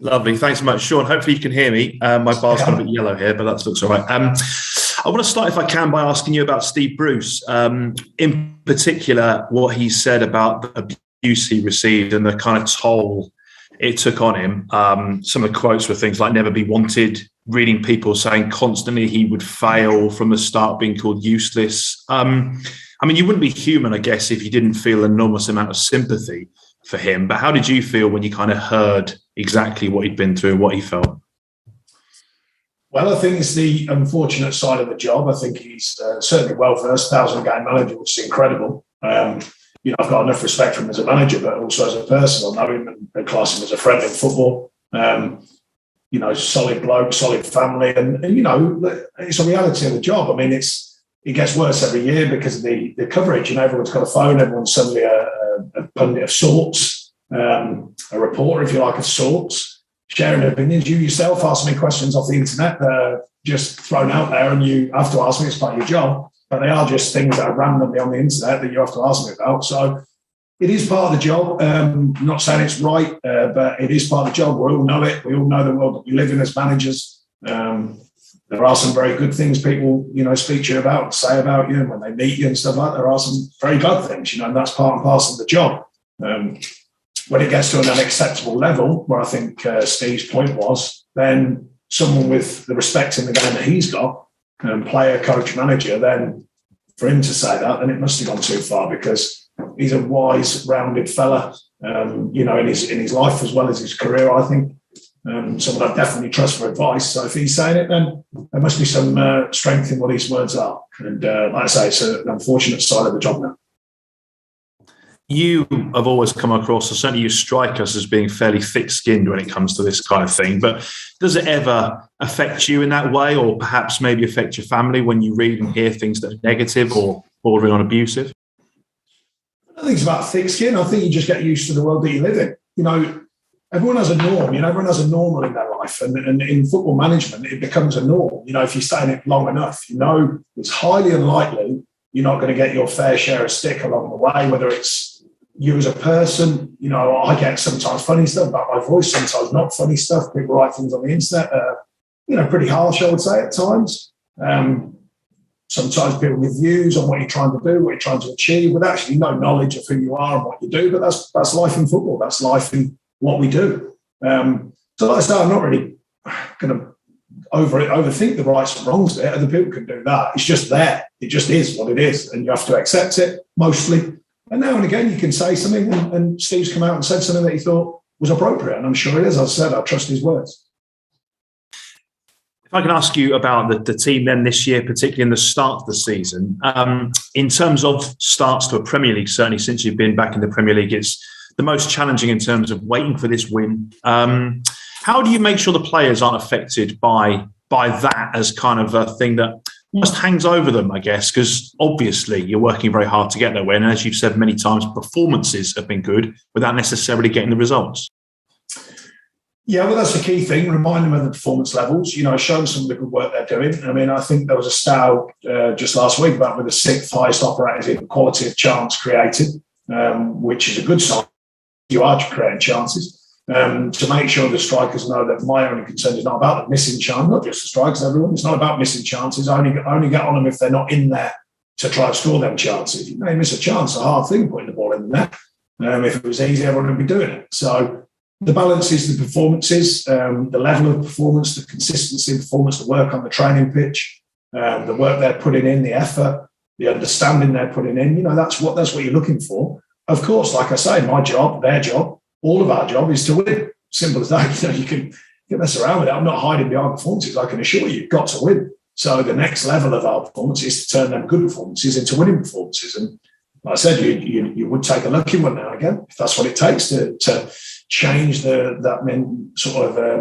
Lovely. Thanks so much, Sean. Hopefully you can hear me. My bar's got a bit yellow here, but that looks all right. I want to start, if I can, by asking you about Steve Bruce. In particular, what he said about the abuse he received and the kind of toll it took on him. Some of the quotes were things like "never be wanted," reading people saying constantly he would fail from the start, being called useless. I mean, you wouldn't be human, I guess, if you didn't feel an enormous amount of sympathy for him. But how did you feel when you kind of heard exactly what he'd been through and what he felt? Well, I think it's the unfortunate side of the job. I think he's certainly well-versed, 1,000-game manager, which is incredible. I've got enough respect for him as a manager, but also as a person. I know him and class him as a friend in football. Solid bloke, solid family. And it's a reality of the job. I mean, it gets worse every year because of the coverage. Everyone's got a phone. Everyone's suddenly a pundit of sorts, a reporter, if you like, of sorts, sharing opinions. You yourself ask me questions off the internet that are just thrown out there, and you have to ask me. It's part of your job. But they are just things that are randomly on the internet that you have to ask me about. So it is part of the job. I'm not saying it's right, but it is part of the job. We all know it. We all know the world that we live in as managers. There are some very good things people, speak to you about, say about you, and when they meet you and stuff like that. There are some very bad things, and that's part and parcel of the job. When it gets to an unacceptable level, where I think Steve's point was, then someone with the respect in the game that he's got, player, coach, manager, then for him to say that, then it must have gone too far, because he's a wise, rounded fella, in his life as well as his career, I think. Someone I definitely trust for advice. So if he's saying it, then there must be some strength in what his words are. And like I say, it's an unfortunate side of the job now. You have always come across, or certainly you strike us as being fairly thick-skinned when it comes to this kind of thing. But does it ever affect you in that way, or perhaps maybe affect your family when you read and hear things that are negative or bordering on abusive? I don't think it's about thick skin. I think you just get used to the world that you live in. Everyone has a norm. Everyone has a normal in their life. And in football management, it becomes a norm. If you stay in it long enough, it's highly unlikely you're not going to get your fair share of stick along the way, whether it's you as a person. I get sometimes funny stuff about my voice, sometimes not funny stuff. People write things on the internet, pretty harsh, I would say, at times. Sometimes people give views on what you're trying to do, what you're trying to achieve, with actually no knowledge of who you are and what you do. But that's life in football. That's life in what we do. So like I say, I'm not really going to overthink the rights and wrongs there. Other people can do that. It's just there. It just is what it is. And you have to accept it, mostly. And now and again, you can say something, and Steve's come out and said something that he thought was appropriate. And I'm sure it is. As I said, I trust his words. If I can ask you about the team then this year, particularly in the start of the season, in terms of starts to a Premier League, certainly since you've been back in the Premier League, it's the most challenging in terms of waiting for this win. How do you make sure the players aren't affected by that as kind of a thing that almost hangs over them, I guess, because obviously you're working very hard to get that way. And as you've said many times, performances have been good without necessarily getting the results. Yeah, well, that's the key thing. Remind them of the performance levels. Show them some of the good work they're doing. I mean, I think there was a stat just last week about with the 6th highest operators in quality of chance created, which is a good sign. You are creating chances. To make sure the strikers know that my only concern is not about the missing chance, not just the strikers, everyone. It's not about missing chances. I only get on them if they're not in there to try to score them chances. You may miss a chance, it's a hard thing putting the ball in the net. If it was easy, everyone would be doing it. So the balance is the performances, the level of performance, the consistency of performance, the work on the training pitch, the work they're putting in, the effort, the understanding they're putting in. That's what you're looking for. Of course, like I say, my job, their job, all of our job is to win. Simple as that. You can mess around with it. I'm not hiding behind performances. I can assure you, you've got to win. So the next level of our performance is to turn them good performances into winning performances. And like I said, you would take a lucky one now and again, if that's what it takes to change that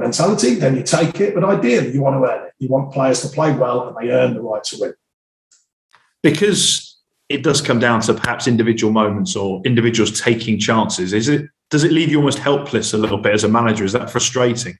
mentality, then you take it. But ideally, you want to earn it. You want players to play well and they earn the right to win. Because it does come down to perhaps individual moments or individuals taking chances. Does it leave you almost helpless a little bit as a manager? Is that frustrating?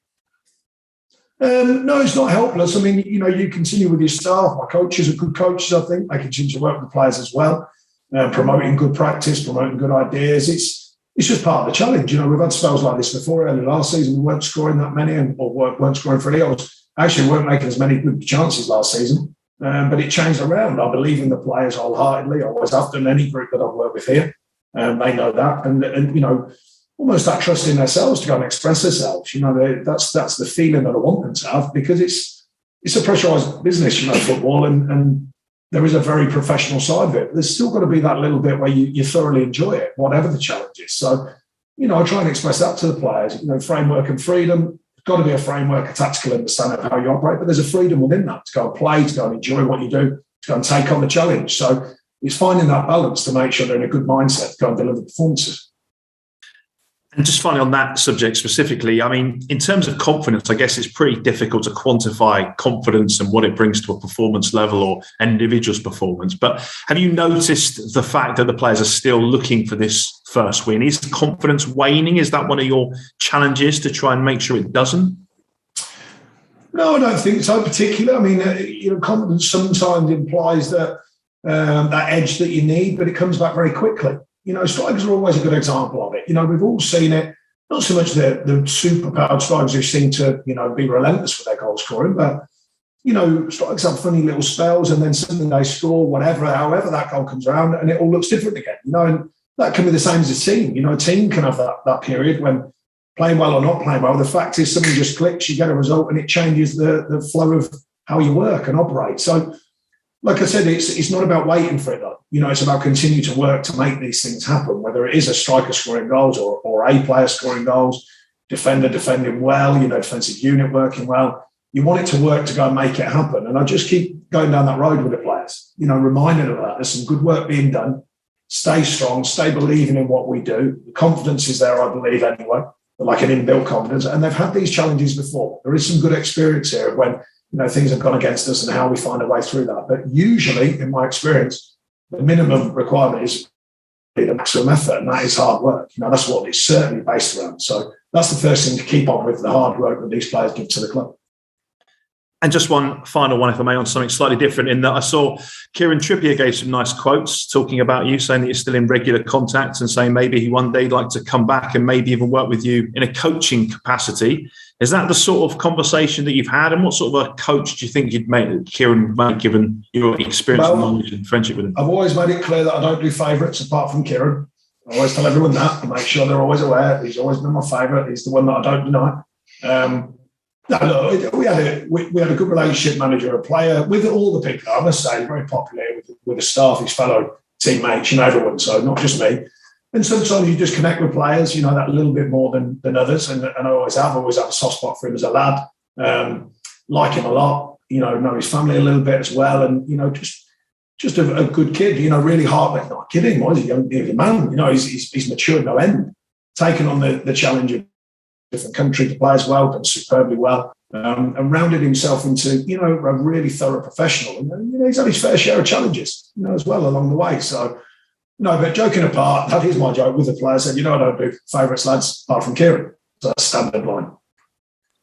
No, it's not helpless. I mean, you continue with your staff. My coaches are good coaches, I think. They continue to work with the players as well, promoting good practice, promoting good ideas. it's just part of the challenge. We've had spells like this before. Early last season, we weren't scoring that many, or weren't scoring for any. Actually weren't making as many good chances last season. But it changed around. I believe in the players wholeheartedly. I always have done. Any group that I've worked with here, they know that. And almost that trust in themselves to go and express themselves. That's the feeling that I want them to have, because it's a pressurised business, football, and there is a very professional side of it. There's still got to be that little bit where you thoroughly enjoy it, whatever the challenge is. So, I try and express that to the players. Framework and freedom. Got to be a framework, a tactical understanding of how you operate, but there's a freedom within that to go and play, to go and enjoy what you do, to go and take on the challenge. So it's finding that balance to make sure they're in a good mindset to go and deliver performances. And just finally on that subject specifically, I mean, in terms of confidence, I guess it's pretty difficult to quantify confidence and what it brings to a performance level or an individual's performance. But have you noticed the fact that the players are still looking for this first win? Is confidence waning? Is that one of your challenges to try and make sure it doesn't? No, I don't think so particularly. I mean, confidence sometimes implies that edge that you need, but it comes back very quickly. Strikers are always a good example of it. We've all seen it, not so much the super-powered strikers who seem to, be relentless with their goal scoring, but, strikers have funny little spells and then suddenly they score however that goal comes around, and it all looks different again, and that can be the same as a team. A team can have that period when playing well or not playing well. The fact is something just clicks, you get a result and it changes the flow of how you work and operate. So, like I said, it's not about waiting for it, though. It's about continue to work to make these things happen, whether it is a striker scoring goals or a player scoring goals, defender defending well, defensive unit working well. You want it to work to go and make it happen. And I just keep going down that road with the players, reminding them of that. There's some good work being done. Stay strong, stay believing in what we do. The confidence is there, I believe, anyway, like an inbuilt confidence. And they've had these challenges before. There is some good experience here when things have gone against us and how we find a way through that. But usually, in my experience, the minimum requirement is the maximum effort, and that is hard work. That's what it's certainly based around. So that's the first thing to keep on with, the hard work that these players give to the club. And just one final one, if I may, on something slightly different, in that I saw Kieran Trippier gave some nice quotes talking about you, saying that you're still in regular contact and saying maybe he one day like to come back and maybe even work with you in a coaching capacity. Is that the sort of conversation that you've had? And what sort of a coach do you think you'd make Kieran, given your experience and knowledge and friendship with him? I've always made it clear that I don't do favourites apart from Kieran. I always tell everyone that and make sure they're always aware. He's always been my favourite. He's the one that I don't deny. We had a good relationship, manager, a player, with all the people. I must say, very popular with the staff, his fellow teammates, everyone. So not just me. And sometimes you just connect with players, that a little bit more than others. And I always have a soft spot for him as a lad. Like him a lot. Know his family a little bit as well. And just a good kid. Really hard. Not kidding. He's a young man. He's matured no end. Taken on the challenge of different country to play as well, done superbly well, and rounded himself into, a really thorough professional. And, he's had his fair share of challenges, as well along the way. So, no, but joking apart, that is my joke with the players. I don't do favourites, lads, apart from Kieran. So that's standard line.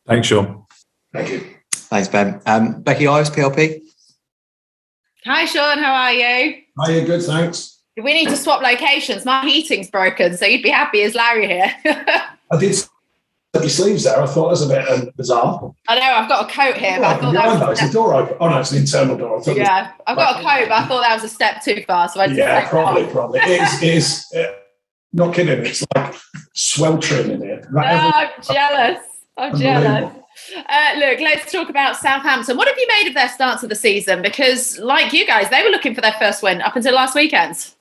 Thanks, Sean. Thank you. Thanks, Ben. Becky Ives, PLP. Hi, Sean. How are you? Hi, good, thanks. We need to swap locations. My heating's broken, so you'd be happy as Larry here. I did your sleeves there. I thought it was a bit bizarre. I know, I've got a coat here, but I thought that was... Is the door open? Oh, no, it's an internal door. I've got a coat, but I thought that was a step too far, so I just... Probably. It is not kidding. It's like sweltering in here. I'm jealous. Look, let's talk about Southampton. What have you made of their start to the season? Because, like you guys, they were looking for their first win up until last weekend.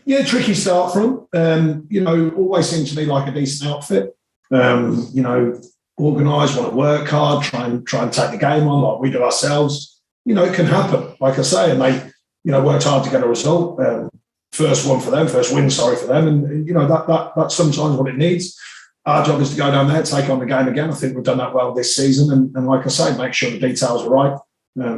Yeah, tricky start for them. Always seemed to me like a decent outfit. Organised, want to work hard, try and take the game on like we do ourselves. It can happen, like I say, and they, worked hard to get a result. First win for them, and that's sometimes what it needs. Our job is to go down there, take on the game again. I think we've done that well this season, and like I say, make sure the details are right.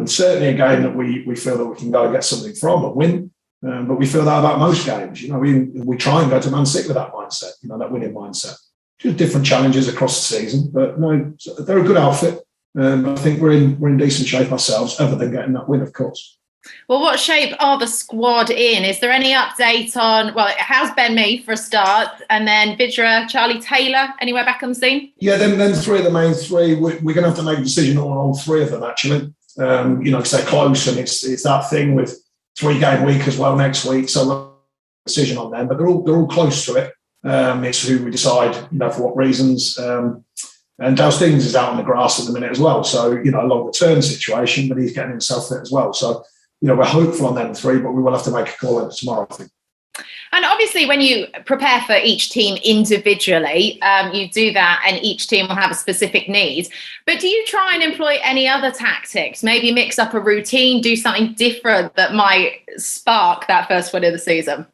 Certainly a game that we feel that we can go and get something from and win. But we feel that about most games. We try and go to Man City with that mindset, that winning mindset. Just different challenges across the season, but no, they're a good outfit. I think we're in decent shape ourselves, other than getting that win, of course. Well, what shape are the squad in? Is there any update on, well, how's Ben Mee for a start? And then Vidra, Charlie Taylor, anywhere back on the scene? Yeah, then three of the main three, we're going to have to make a decision on all three of them, actually. Because they're close, and it's that thing with 3-game week as well next week. So we'll have a decision on them, but they're all close to it. It's who we decide, for what reasons. And Dale Stevens is out on the grass at the minute as well. So, a longer-term situation, but he's getting himself fit as well. So, we're hopeful on them three, but we will have to make a call on it tomorrow, I think. And obviously, when you prepare for each team individually, you do that and each team will have a specific need. But do you try and employ any other tactics? Maybe mix up a routine, do something different that might spark that first win of the season?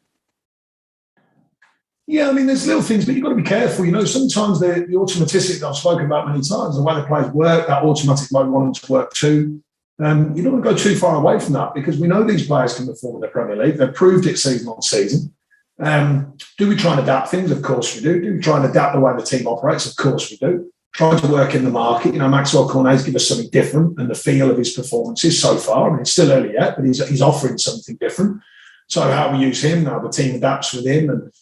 Yeah, there's little things, but you've got to be careful. Sometimes the automaticity that I've spoken about many times, the way the players work, that automatic mode wanting to work too. You don't want to go too far away from that, because we know these players can perform in the Premier League. They've proved it season on season. Do we try and adapt things? Of course we do. Do we try and adapt the way the team operates? Of course we do. Trying to work in the market. Maxwell Cornet's given us something different, and the feel of his performances so far. It's still early yet, but he's offering something different. So how we use him, how the team adapts with him, and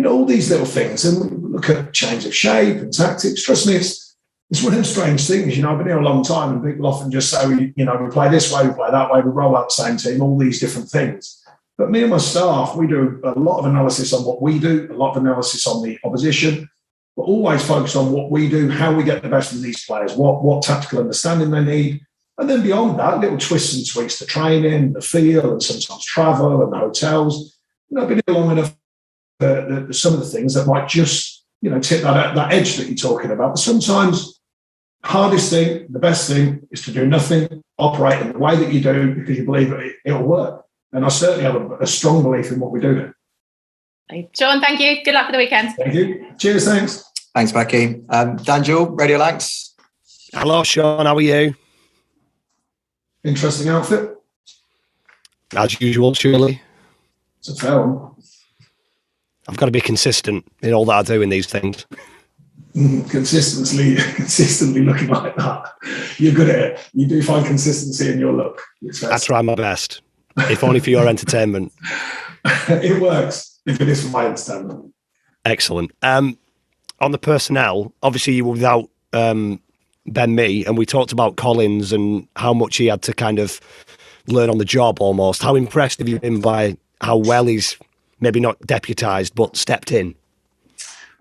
all these little things. And we look at change of shape and tactics. Trust me, it's one of them strange things. I've been here a long time, and people often just say, we play this way, we play that way, we roll out the same team, all these different things. But me and my staff, we do a lot of analysis on what we do, a lot of analysis on the opposition, but always focus on what we do, how we get the best of these players, what tactical understanding they need. And then beyond that, little twists and tweaks to training, the feel, and sometimes travel and the hotels. I've been here long enough, some of the things that might just, tip that edge that you're talking about. But sometimes hardest thing, the best thing, is to do nothing, operate in the way that you do because you believe it'll work. And I certainly have a strong belief in what we do here. Sean, thank you. Good luck for the weekend. Thank you. Cheers, thanks. Thanks, Becky. Daniel, Radio Lanx. Hello, Sean. How are you? Interesting outfit. As usual, surely. It's a fair one. I've got to be consistent in all that I do in these things. Consistently looking like that. You're good at it. You do find consistency in your look. I try my best, if only for your entertainment. It works, if it is for my entertainment. Excellent. On the personnel, obviously you were without Ben Mee, and we talked about Collins and how much he had to kind of learn on the job almost. How impressed have you been by how well he's maybe not deputised, but stepped in?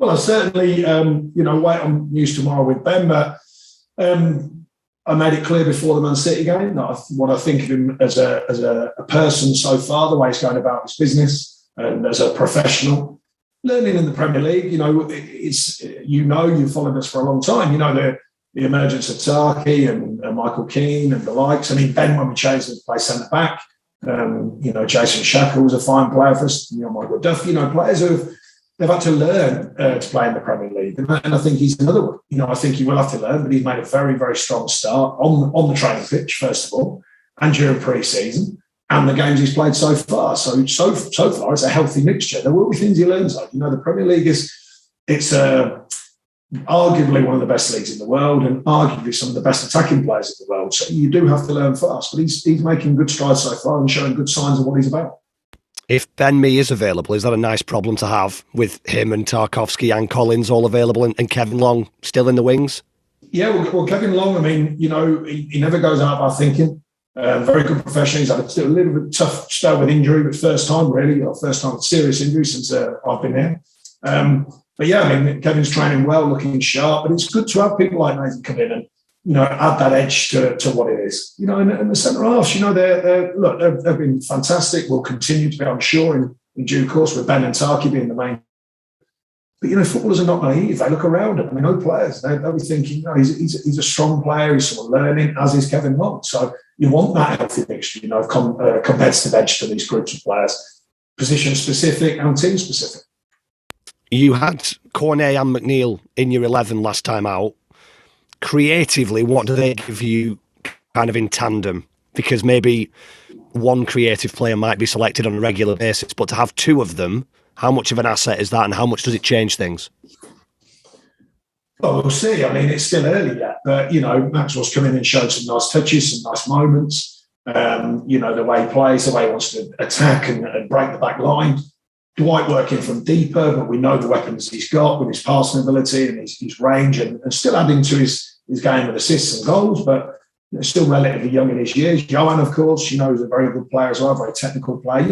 Well, I certainly, wait on news tomorrow with Ben, but I made it clear before the Man City game that what I think of him as a person so far, the way he's going about his business, and as a professional. Learning in the Premier League, you've followed us for a long time. The emergence of Turkey and Michael Keane and the likes. Ben, when we changed him to play centre back, Jason Shackle was a fine player for us. Michael Duff, players they've had to learn to play in the Premier League. And I think he's another one. I think he will have to learn, but he's made a very, very strong start on the training pitch, first of all, and during pre-season, and the games he's played so far. So far, it's a healthy mixture. There will be things he learns of. The Premier League it's arguably one of the best leagues in the world, and arguably some of the best attacking players in the world. So you do have to learn fast, but he's making good strides so far and showing good signs of what he's about. If Ben Mee is available, is that a nice problem to have with him and Tarkowski and Collins all available and Kevin Long still in the wings? Yeah, well Kevin Long, he never goes out by thinking. Very good professional. He's had a little bit tough spell with injury, but first time with serious injury since I've been here. But yeah, Kevin's training well, looking sharp, but it's good to have people like Nathan come in and add that edge to what it is. And the centre halves, they've been fantastic. We'll continue to be, I'm sure, in due course, with Ben and Tarky being the main. But footballers are not naive. They look around them. No players. They'll be thinking, he's a strong player. He's someone learning, as is Kevin Long. So you want that healthy mixture, of competitive edge to these groups of players, position specific and team specific. You had Cornet and McNeil in your 11 last time out. Creatively, what do they give you kind of in tandem? Because maybe one creative player might be selected on a regular basis, but to have two of them, how much of an asset is that, and how much does it change things? Well, we'll see. It's still early yet, but Maxwell's come in and showed some nice touches, some nice moments. The way he plays, the way he wants to attack and break the back line. Dwight working from deeper, but we know the weapons he's got with his passing ability and his range, and still adding to his game with assists and goals, but still relatively young in his years. Johan, of course, is a very good player as well, very technical player.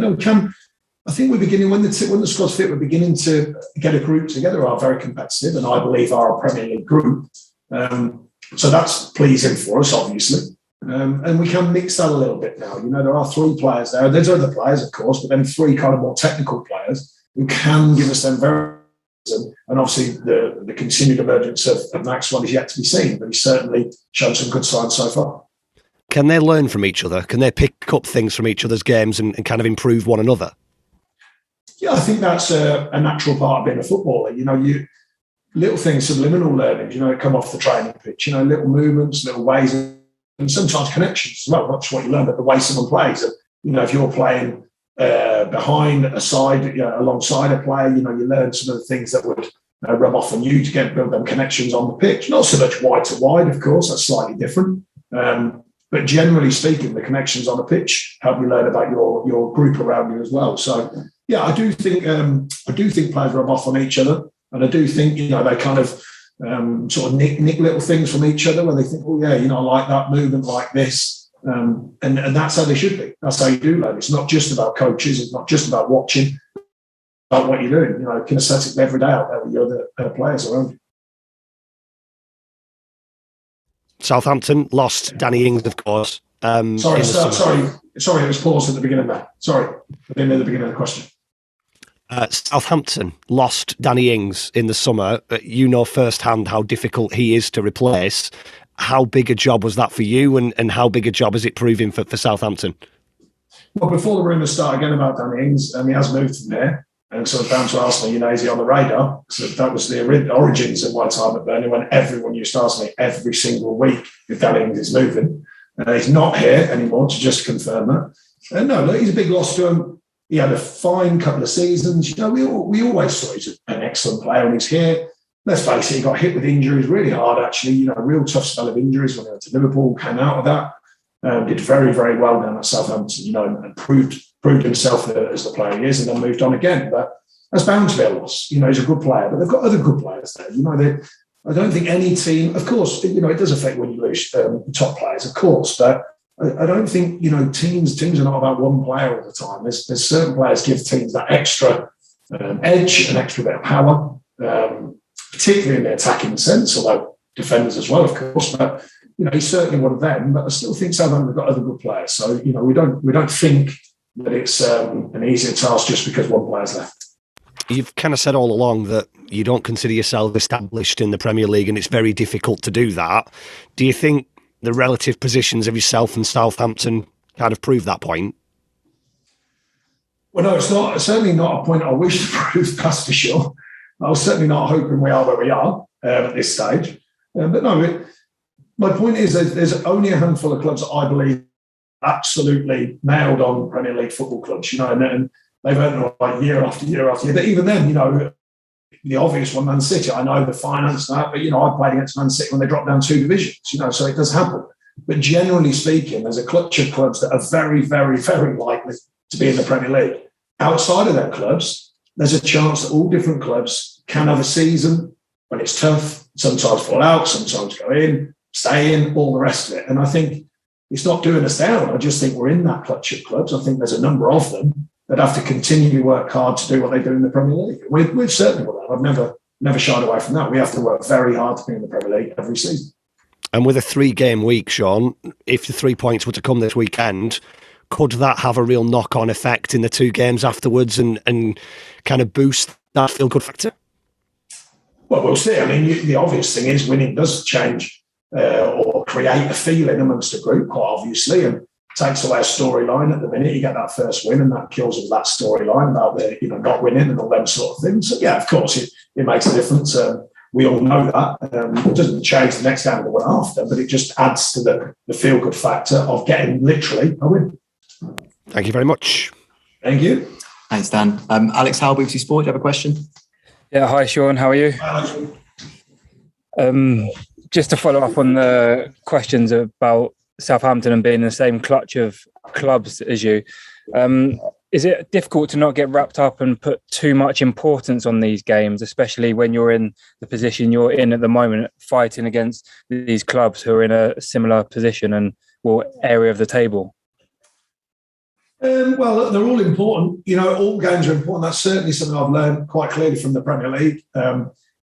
I think we're beginning, when the squad's fit, we're beginning to get a group together who are very competitive, and I believe are a Premier League group. So that's pleasing for us, obviously. And we can mix that a little bit now. There are 3 players there. There's other players, of course, but then 3 kind of more technical players who can give us them very. And obviously, the continued emergence of Maxwell is yet to be seen, but he's certainly shown some good signs so far. Can they learn from each other? Can they pick up things from each other's games and kind of improve one another? Yeah, I think that's a natural part of being a footballer. Little things, subliminal learnings, come off the training pitch, little movements, little ways, and sometimes connections as well. Not just what you learn, but the way someone plays. And, if you're playing behind a side, alongside a player, you learn some of the things that would rub off on you to build them connections on the pitch. Not so much wide to wide, of course, that's slightly different. But generally speaking, the connections on the pitch help you learn about your group around you as well. So, yeah, I do think players rub off on each other, and I do think they kind of sort of nick little things from each other where they think, oh yeah, I like that movement, like this, and that's how they should be. That's how you do learn. It's not just about coaches. It's not just about watching, about what you're doing. Kinesthetic every day out there with your other players around you. Southampton lost Danny Ings, of course. Sorry, it was paused at the beginning there. Sorry, I didn't know the beginning of the question. Southampton lost Danny Ings in the summer. You know firsthand how difficult he is to replace. How big a job was that for you, and how big a job is it proving for Southampton? Well, before the rumours start again about Danny Ings, he has moved from there. And so down to Arsenal, is he on the radar? So that was the origins of my time at Burnley, when everyone used to ask me every single week if Danny Ings is moving. He's not here anymore, to just confirm that. No, look, he's a big loss to him. He had a fine couple of seasons. We always thought he's an excellent player when he's here. Let's face it, he got hit with injuries really hard, actually. A real tough spell of injuries when he went to Liverpool, came out of that. Did very, very well down at Southampton, and proved himself as the player he is, and then moved on again. But that's bound to be a loss. He's a good player, but they've got other good players there. I don't think any team, of course, it does affect when you lose top players, of course, but I don't think, teams are not about one player all the time. There's certain players give teams that extra edge, an extra bit of power, particularly in the attacking sense, although defenders as well, of course. But, he's certainly one of them. But I still think Southampton have got other good players. So, we don't think that it's an easier task just because one player's left. You've kind of said all along that you don't consider yourself established in the Premier League, and it's very difficult to do that. Do you think the relative positions of yourself and Southampton kind of prove that point? Well, no, it's certainly not a point I wish to prove, that's for sure. I was certainly not hoping we are where we are at this stage. But no, my point is that there's only a handful of clubs that I believe absolutely nailed on Premier League football clubs, and they've earned like year after year after year. But even then, the obvious one, Man City, I know the finance that, but, I played against Man City when they dropped down 2 divisions, so it does happen. But generally speaking, there's a clutch of clubs that are very, very, very likely to be in the Premier League. Outside of their clubs, there's a chance that all different clubs can have a season when it's tough, sometimes fall out, sometimes go in, stay in, all the rest of it. And I think it's not doing us down. I just think we're in that clutch of clubs. I think there's a number of them that have to continually work hard to do what they do in the Premier League. We've certainly with that. I've never shied away from that. We have to work very hard to be in the Premier League every season. And with a 3-game week, Sean, if the 3 points were to come this weekend, could that have a real knock-on effect in the 2 games afterwards and kind of boost that feel-good factor? Well, we'll see. I mean, the obvious thing is winning does change or create a feeling amongst a group, quite obviously, and takes away a storyline at the minute. You get that first win and that kills that storyline about the not winning and all them sort of things. So, yeah, of course, it makes a difference. We all know that. It doesn't change the next game or the one after, but it just adds to the feel-good factor of getting literally a win. Thank you very much. Thank you. Thanks, Dan. Alex Howe, BBC Sport, do you have a question? Yeah, hi, Sean. How are you? Hi. Just to follow up on the questions about Southampton and being in the same clutch of clubs as you, is it difficult to not get wrapped up and put too much importance on these games, especially when you're in the position you're in at the moment, fighting against these clubs who are in a similar position and area of the table? Well, they're all important. All games are important. That's certainly something I've learned quite clearly from the Premier League.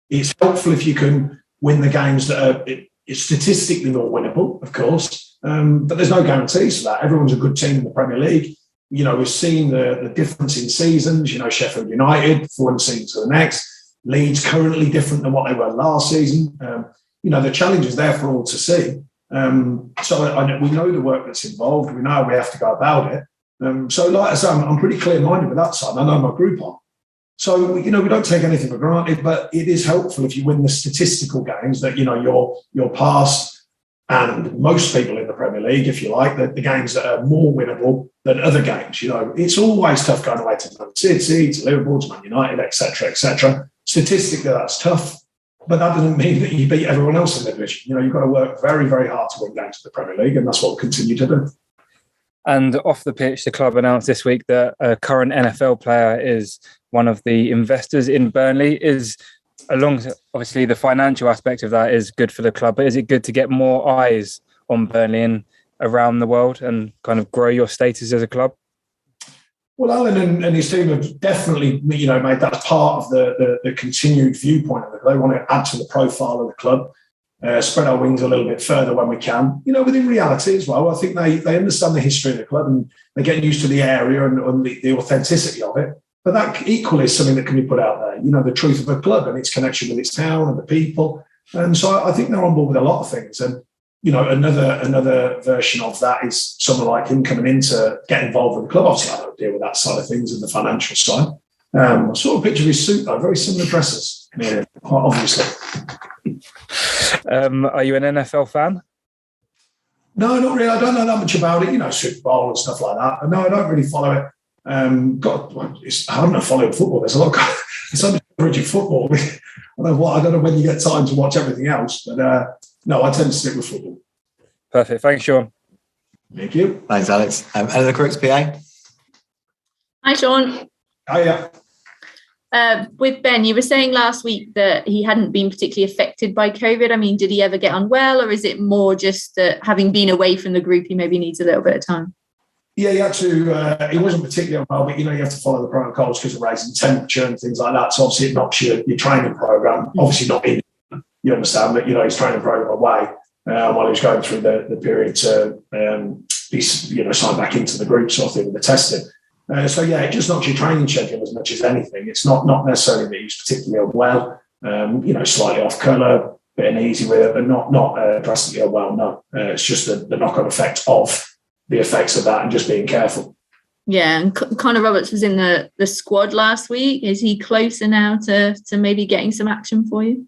It's helpful if you can win the games that are statistically more winnable, of course. But there's no guarantees for that. Everyone's a good team in the Premier League. We've seen the difference in seasons. Sheffield United, from one season to the next. Leeds currently different than what they were last season. The challenge is there for all to see. So we know the work that's involved. We know how we have to go about it. So like I say, I'm pretty clear-minded with that side. I know my group are. So, we don't take anything for granted, but it is helpful if you win the statistical games that, you're past, and most people in the Premier League, if you like, the games that are more winnable than other games. It's always tough going away to Man City, to Liverpool, to Man United, etc., etc. Statistically, that's tough, but that doesn't mean that you beat everyone else in the division. You've got to work very, very hard to win games in the Premier League, and that's what we'll continue to do. And off the pitch, the club announced this week that a current NFL player is one of the investors in Burnley. Obviously, the financial aspect of that is good for the club, but is it good to get more eyes on Burnley and around the world and kind of grow your status as a club? Well, Alan and his team have definitely, made that part of the continued viewpoint of it. They want to add to the profile of the club. Spread our wings a little bit further when we can. Within reality as well, I think they understand the history of the club and they're getting used to the area and the authenticity of it. But that equally is something that can be put out there, the truth of a club and its connection with its town and the people. And so I think they're on board with a lot of things. And, another version of that is someone like him coming in to get involved with the club. Obviously, I don't deal with that side of things and the financial side. I saw a picture of his suit, though, very similar dresses, quite obviously. Are you an NFL fan? No, not really. I don't know that much about it. Super Bowl and stuff like that. No, I don't really follow it. It's hard enough following football. There's a lot. There's so much coverage of football. I don't know when you get time to watch everything else. But no, I tend to stick with football. Perfect. Thanks, Sean. Thank you. Thanks, Alex. Eleanor Crooks, PA. Hi, Sean. Hiya. With Ben, you were saying last week that he hadn't been particularly affected by COVID. I mean, did he ever get unwell, or is it more just that having been away from the group, he maybe needs a little bit of time? Yeah, he had to. He wasn't particularly unwell, but you have to follow the protocols because of raising temperature and things like that. So obviously, it knocks your training program. Obviously, not in. You understand that his training program away while he was going through the period to be signed back into the group sort of thing with the testing. So yeah, it just knocks your training schedule as much as anything. It's not necessarily that he's particularly unwell. Slightly off colour, bit uneasy with it, but not drastically unwell. No, it's just the knock-on effect of the effects of that and just being careful. Yeah, and Connor Roberts was in the squad last week. Is he closer now to maybe getting some action for you?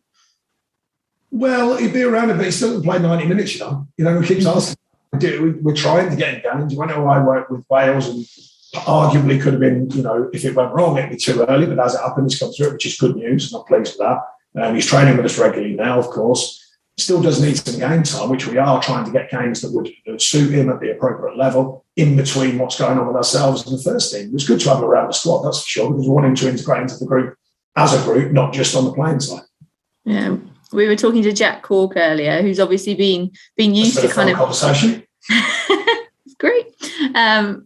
Well, he'd be around a bit. He still doesn't play 90 minutes, He keeps asking. We're trying to get him games. I know I work with Wales and arguably could have been, if it went wrong, it'd be too early. But as it happened, he's come through it, which is good news. I'm not pleased with that. He's training with us regularly now, of course. Still does need some game time, which we are trying to get games that would suit him at the appropriate level in between what's going on with ourselves and the first team. It's good to have him around the squad, that's for sure, because we want him to integrate into the group as a group, not just on the playing side. Yeah. We were talking to Jack Cork earlier, who's obviously been used to kind of conversation. It's great.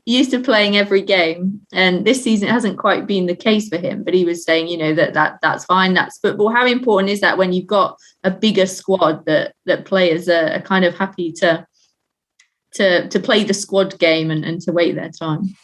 Used to playing every game, and this season it hasn't quite been the case for him. But he was saying, that's fine, that's football. How important is that when you've got a bigger squad that players are kind of happy to play the squad game and to wait their time?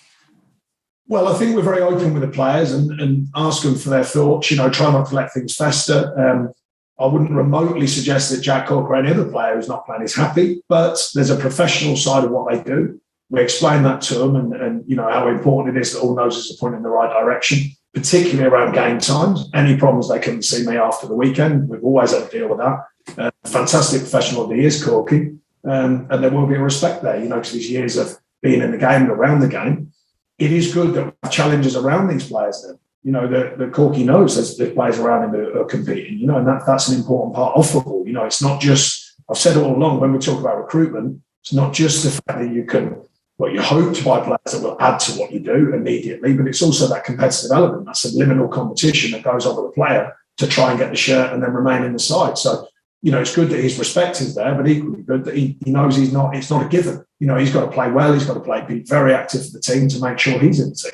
Well, I think we're very open with the players and ask them for their thoughts. Try not to let things fester. I wouldn't remotely suggest that Jack Cork or any other player who's not playing is happy, but there's a professional side of what they do. We explain that to them and how important it is that all noses are pointing in the right direction, particularly around game times. Any problems, they come and see me after the weekend. We've always had to deal with that. Fantastic professional he is, Corky. And there will be a respect there, because his years of being in the game and around the game. It is good that we have challenges around these players then. The Corky knows there's players around him that are competing, and that's an important part of football. It's not just, I've said it all along, when we talk about recruitment, It's not just the fact that you can, well, you hope to buy players that will add to what you do immediately, but it's also that competitive element, that subliminal competition that goes on with the player to try and get the shirt and then remain in the side. So, it's good that his respect is there, but equally good that he knows it's not a given. He's got to play well, he's got to be very active for the team to make sure he's in the team.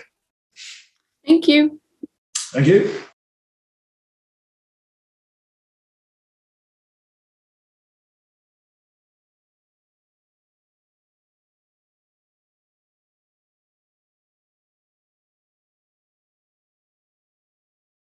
Thank you. Thank you.